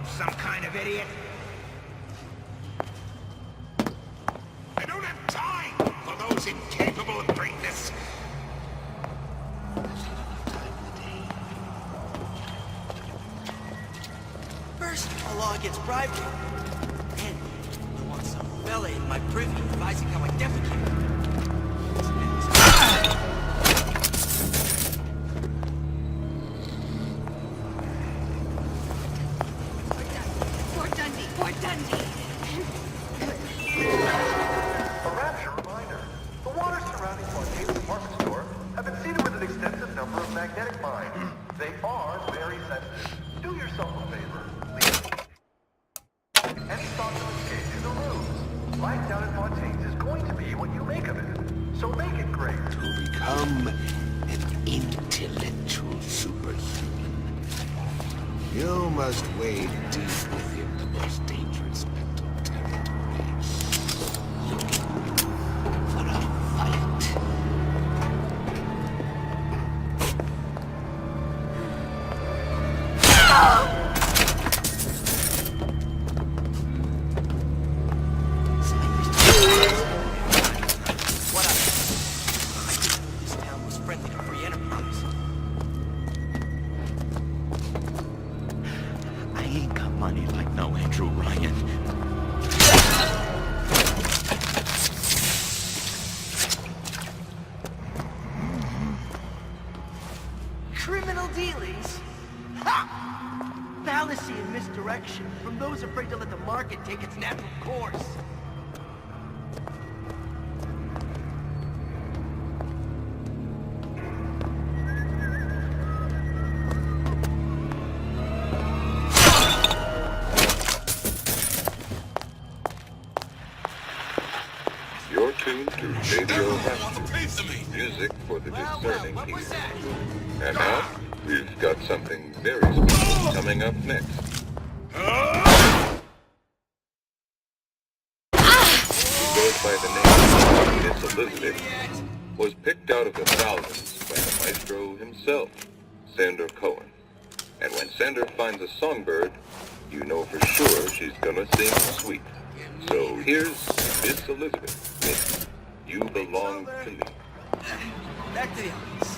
I'm some kind of idiot? I don't have time for those incapable of greatness. There's not enough time in the day. First, a law gets bribed. And I want some fella in my privy advising how I defecate. Fort Dundee! A rapture reminder. The waters surrounding Fontaine's department store have been seeded with an extensive number of magnetic mines. They are very sensitive. Do yourself a favor. Leave any thoughts of escape to the rooms. Life down in Fontaine's is going to be what you make of it. So make it great. To become an intellectual superhuman, you must wade deep within the most dangerous mental territory, looking for a fight. What up? I didn't know this town was friendly to free enterprise. I ain't got money like no Andrew Ryan. Criminal dealings? Ha! Fallacy and misdirection from those afraid to let the market take its natural course. You're tuned to Radio Master, music for the discerning What was ear. that? And now, we've got something very special coming up next. Who goes by the name of Miss Elizabeth, was picked out of the thousands by the maestro himself, Sander Cohen. And when Sander finds a songbird, you know for sure she's gonna sing sweet. So here's Miss Elizabeth. Miss, you belong to me. Back to the office.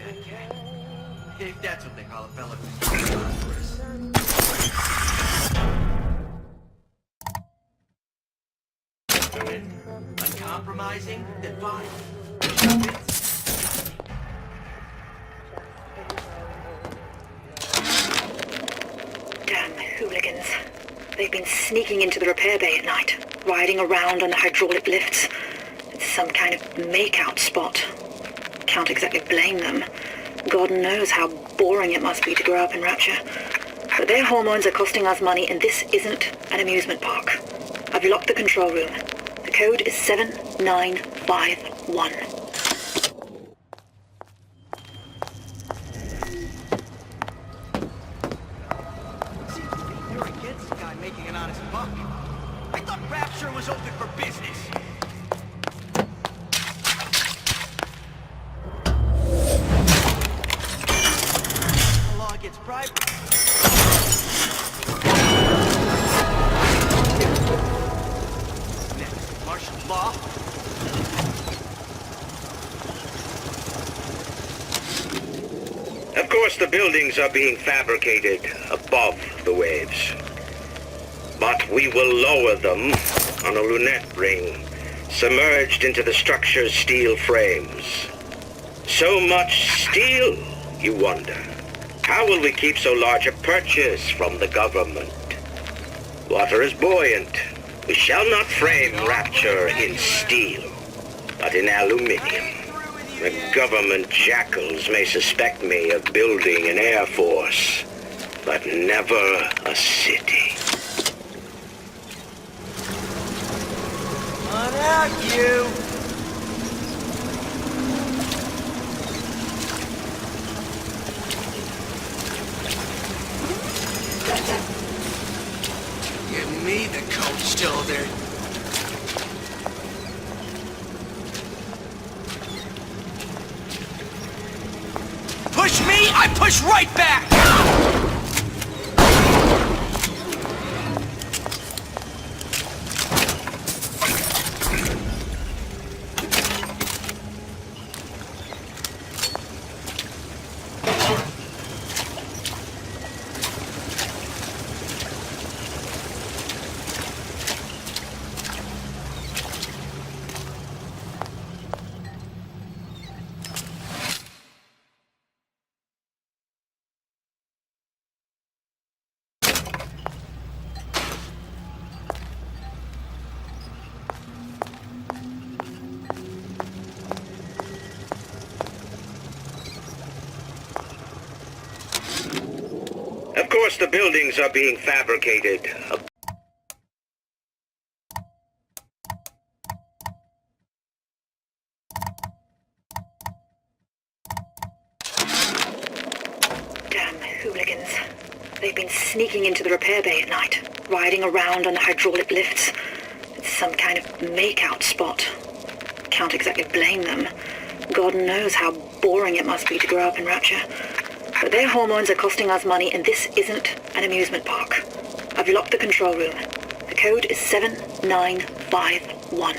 Okay. If that's what they call a fella. Uncompromising, then fine. Damn hooligans. They've been sneaking into the repair bay at night, riding around on the hydraulic lifts. It's some kind of make-out spot. Can't exactly blame them. God knows how boring it must be to grow up in Rapture. But their hormones are costing us money, and this isn't an amusement park. I've locked the control room. The code is 7951. You're against the guy making an honest buck. I thought Rapture was open for business. The law gets bribed. Next, martial law. Of course, the buildings are being fabricated above the waves. But we will lower them on a lunette ring, submerged into the structure's steel frames. So much steel, you wonder. How will we keep so large a purchase from the government? Water is buoyant. We shall not frame Rapture in steel, but in aluminium. The government jackals may suspect me of building an air force, but never a city. On out, you! Give me the code still there. Push push me, I push right back! Of course, the buildings are being fabricated. Damn hooligans. They've been sneaking into the repair bay at night, riding around on the hydraulic lifts. It's some kind of make-out spot. Can't exactly blame them. God knows how boring it must be to grow up in Rapture. But their hormones are costing us money, and this isn't an amusement park. I've locked the control room. The code is 7951.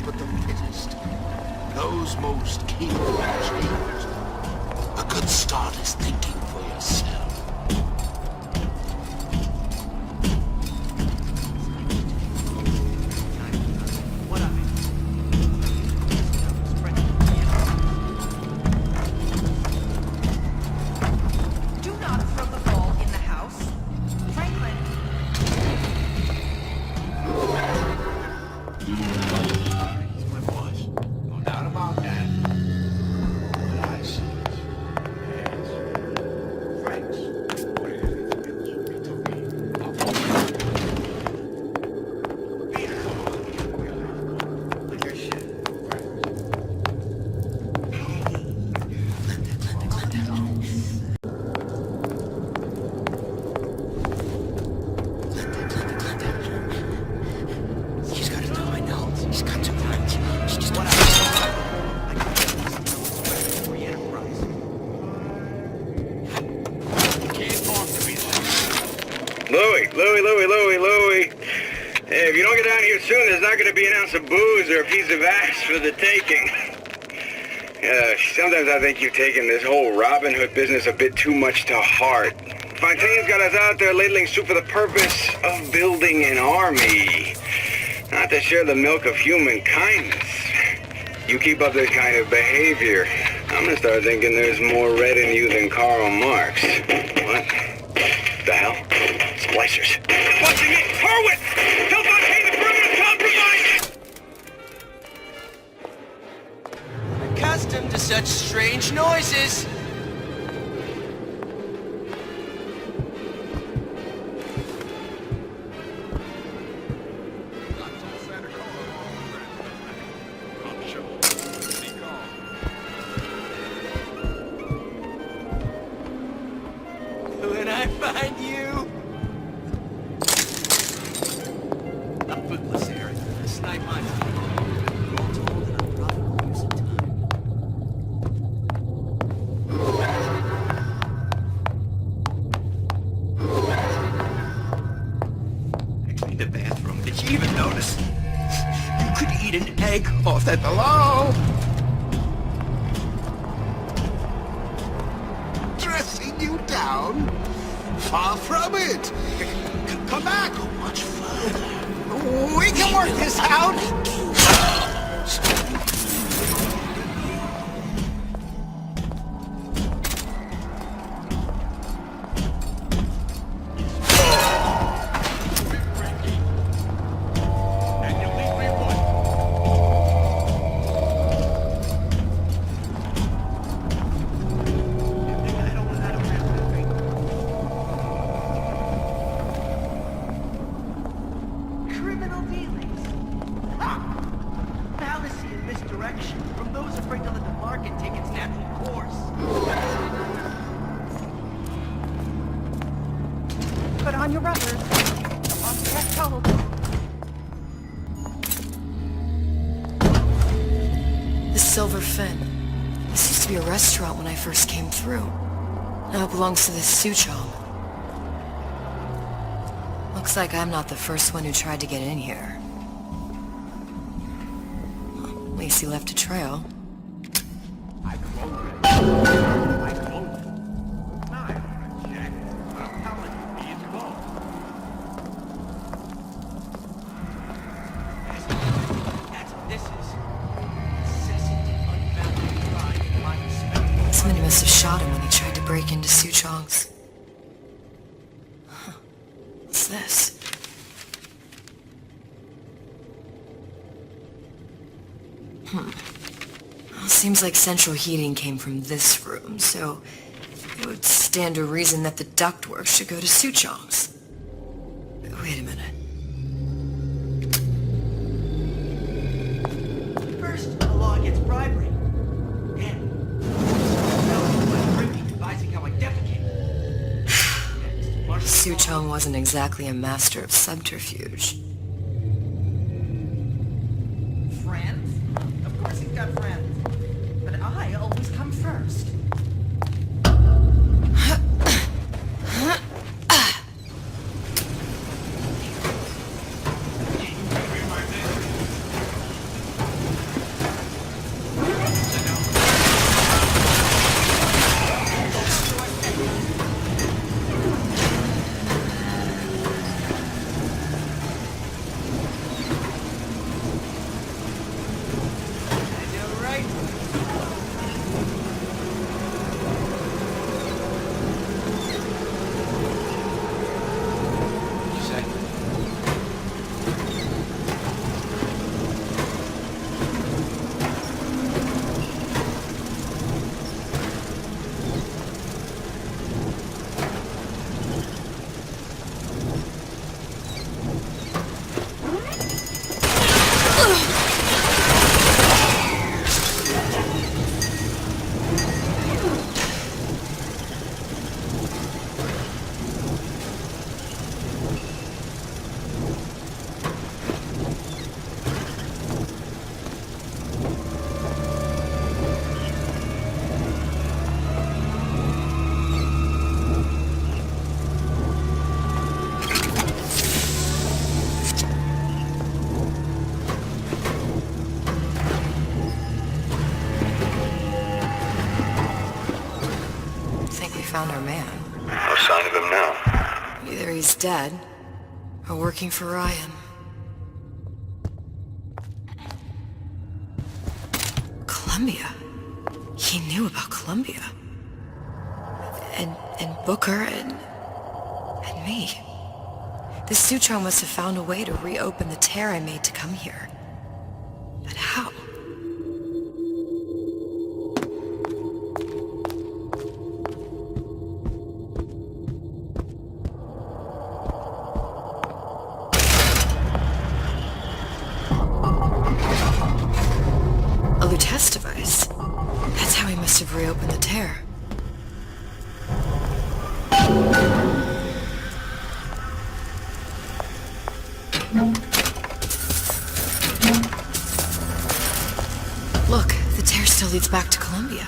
But the fittest, those most capable of change. A good start is thinking for yourself. Do not throw the ball in the house. Franklin. Louie. Hey, if you don't get down here soon, there's not going to be an ounce of booze or a piece of ass for the taking. Sometimes I think you've taken this whole Robin Hood business a bit too much to heart. Fontaine's got us out there ladling soup for the purpose of building an army, not to share the milk of human kindness. You keep up this kind of behavior, I'm gonna start thinking there's more red in you than Karl Marx. What? The hell? Splicers. Watching me! Harwit! Tell Fontaine the perimeter's compromised! Accustomed to such strange noises. bathroom. Did you even notice? You could eat an egg off that. Hello? Dressing you down? Far from it. Come back. Go much further. We can work this out. Criminal dealings. Ha! Fallacy and misdirection from those afraid to let the market take its natural course. Put on your rubbers. On to get cold. The Silver Fin. This used to be a restaurant when I first came through. Now it belongs to this Suchong. Looks like I'm not the first one who tried to get in here. At least he left a trail. That's what this is. Incessant and unbounded drive in line of spectacle. Somebody must have shot him when he tried to break into Suchong's. Huh. What's this? Well, seems like central heating came from this room, so it would stand to reason that the ductwork should go to Suchong's. Wait a minute. First, the law gets bribery. Then, no privy advising how I defecate. Next, Suchong wasn't exactly a master of subterfuge. Friends? Of course he's got friends. But I always come first. Found our man. No sign of him now. Either he's dead, or working for Ryan. Columbia. He knew about Columbia. And Booker and me. This Suchong must have found a way to reopen the tear I made to come here. But how? Test device. That's how he must have reopened the tear. Look, the tear still leads back to Columbia.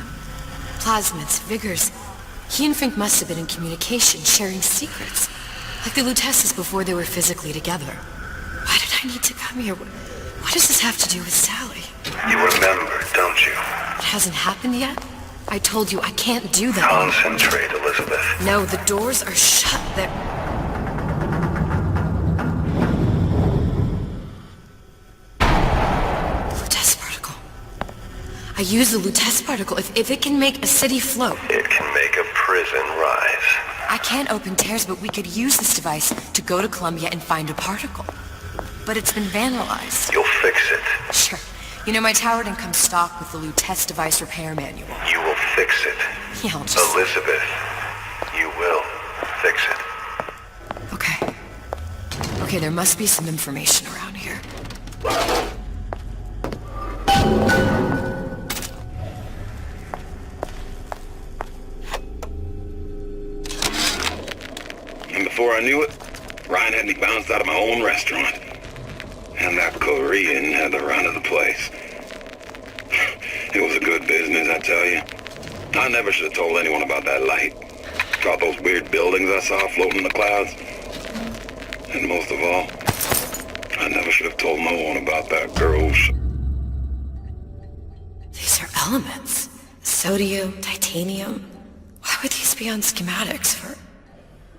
Plasmids, Vigors. He and Fink must have been in communication, sharing secrets. Like the Lutesses before they were physically together. I need to come here. What does this have to do with Sally? You remember, don't you? It hasn't happened yet? I told you I can't do that. Concentrate, Elizabeth. No, the doors are shut. They're... Lutece particle. I use the Lutece particle. If it can make a city float. It can make a prison rise. I can't open tears, but we could use this device to go to Columbia and find a particle. But it's been vandalized. You'll fix it. Sure. You know, my tower didn't come stocked with the Lutece device repair manual. You will fix it. Yeah, I'll just... Elizabeth, you will fix it. Okay. Okay, there must be some information around here. And before I knew it, Ryan had me bounced out of my own restaurant. And that Korean had the run of the place. It was a good business, I tell you. I never should have told anyone about that light. About those weird buildings I saw floating in the clouds. And most of all, I never should have told no one about that girl. These are elements. Sodium, titanium. Why would these be on schematics for...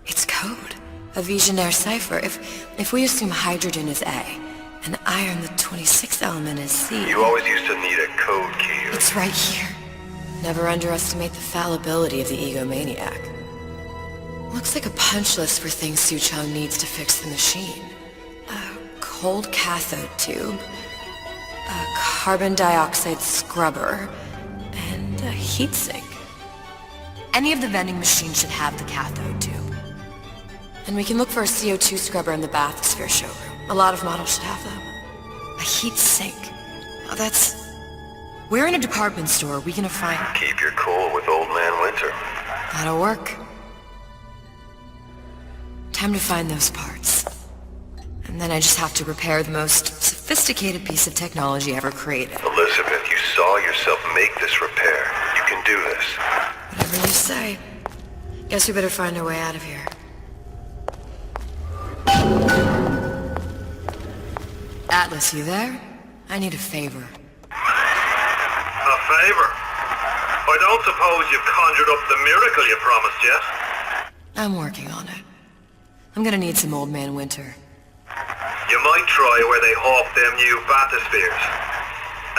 It's code. A Visionaire cipher. If we assume hydrogen is A, and iron, the 26th element, is C... You always used to need a code key. It's right here. Never underestimate the fallibility of the egomaniac. Looks like a punch list for things Suchong needs to fix the machine. A cold cathode tube, a carbon dioxide scrubber, and a heatsink. Any of the vending machines should have the cathode tube. And we can look for a CO2 scrubber in the bathysphere showroom. A lot of models should have them. A heat sink. Oh, that's... We're in a department store. We gonna find... Keep your cool with Old Man Winter. That'll work. Time to find those parts. And then I just have to repair the most sophisticated piece of technology ever created. Elizabeth, you saw yourself make this repair. You can do this. Whatever you say. Guess we better find our way out of here. Atlas, you there? I need a favor. A favor? I don't suppose you've conjured up the miracle you promised yet? I'm working on it. I'm gonna need some Old Man Winter. You might try where they hawk them new bathyspheres.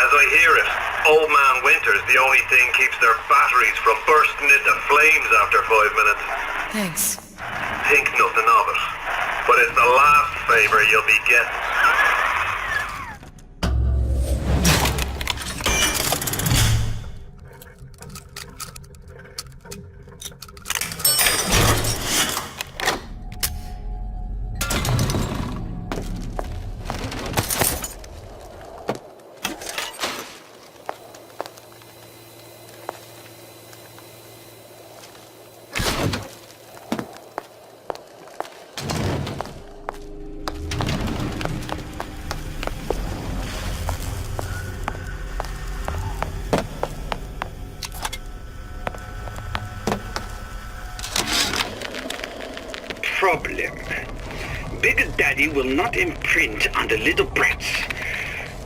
As I hear it, Old Man Winter's the only thing keeps their batteries from bursting into flames after 5 minutes. Thanks. Think nothing of it. But it's the last favor you'll be getting. Problem. Big Daddy will not imprint on the little brats.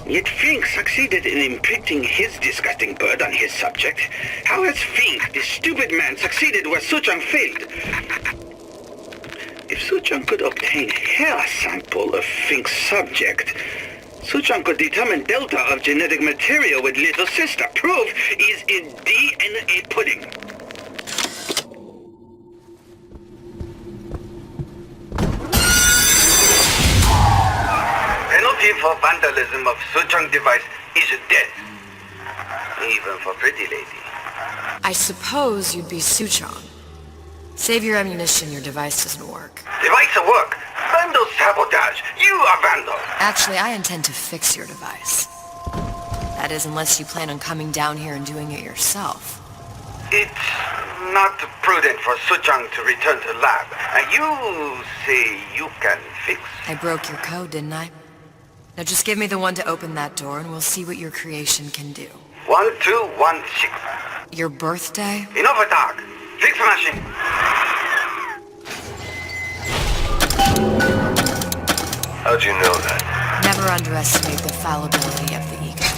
Yet Fink succeeded in imprinting his disgusting bird on his subject. How has Fink, this stupid man, succeeded where Suchong failed? If Suchong could obtain hair sample of Fink's subject, Suchong could determine delta of genetic material with little sister. Proof is in DNA pudding. Penalty for vandalism of Suchong device is death. Even for pretty lady. I suppose you'd be Suchong. Save your ammunition, your device doesn't work. Device at work. Vandal sabotage. You are vandal. Actually, I intend to fix your device. That is, unless you plan on coming down here and doing it yourself. It's not prudent for Suchong to return to lab. And you say you can fix? I broke your code, didn't I? Now just give me the one to open that door and we'll see what your creation can do. 1216. Your birthday? Enough talk. Fix machine. How'd you know that? Never underestimate the fallibility of the ego.